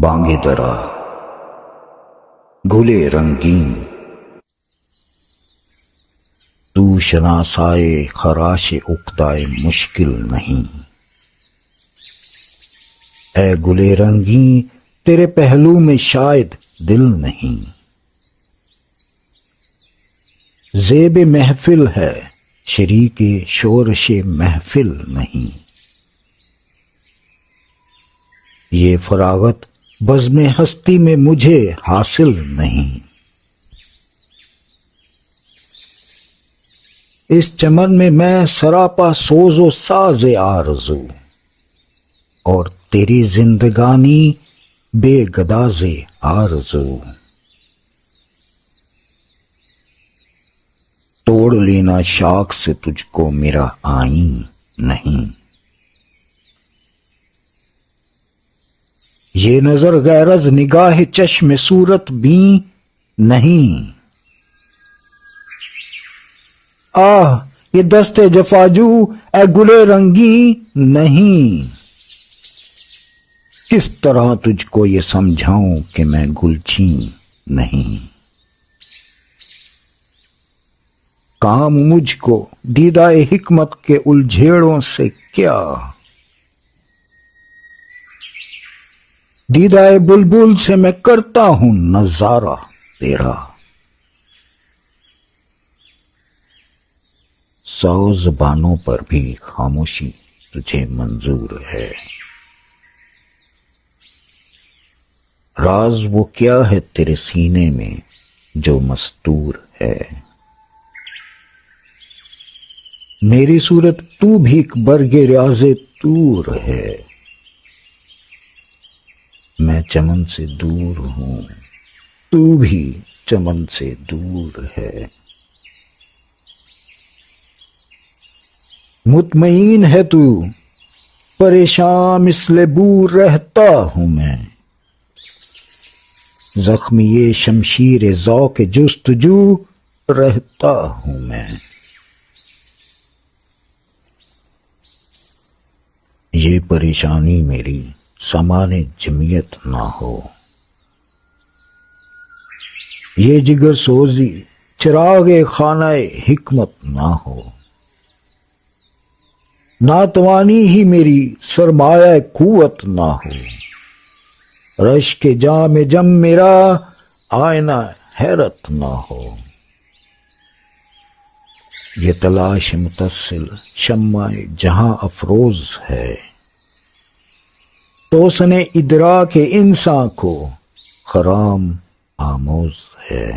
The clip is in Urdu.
بانگے درا گلے رنگین، تو شناسائے خراش عقدائے مشکل نہیں۔ اے گلے رنگین تیرے پہلو میں شاید دل نہیں، زیب محفل ہے شریک شورش محفل نہیں۔ یہ فراغت بزم ہستی میں مجھے حاصل نہیں، اس چمن میں سراپا سوز و ساز آرزو، اور تیری زندگانی بے گداز آرزو۔ توڑ لینا شاخ سے تجھ کو میرا آئین نہیں، یہ نظر غیرز نگاہ چشم صورت بین نہیں۔ آہ یہ دست جفاجو اے گلے رنگی نہیں، کس طرح تجھ کو یہ سمجھاؤں کہ میں گلچین نہیں۔ کام مجھ کو دیدہ حکمت کے الجھیڑوں سے کیا، دیدہ بلبل سے میں کرتا ہوں نظارہ تیرا۔ 100 زبانوں پر بھی خاموشی تجھے منظور ہے، راز وہ کیا ہے تیرے سینے میں جو مستور ہے۔ میری صورت تو بھی ایک برگ ریاض طور ہے، میں چمن سے دور ہوں تو بھی چمن سے دور ہے۔ مطمئن ہے تو پریشان مثل بور رہتا ہوں میں، زخمی یہ شمشیر ذوق جستجو رہتا ہوں میں۔ یہ پریشانی میری سامان جمعیت نہ ہو، یہ جگر سوزی چراغ خانہ حکمت نہ ہو، ناتوانی ہی میری سرمایہ قوت نہ ہو، رشک جام جم میرا آئینہ حیرت نہ ہو۔ یہ تلاش متصل شمع جہاں افروز ہے، توسن ادراک انسان کو خرام آموز ہے۔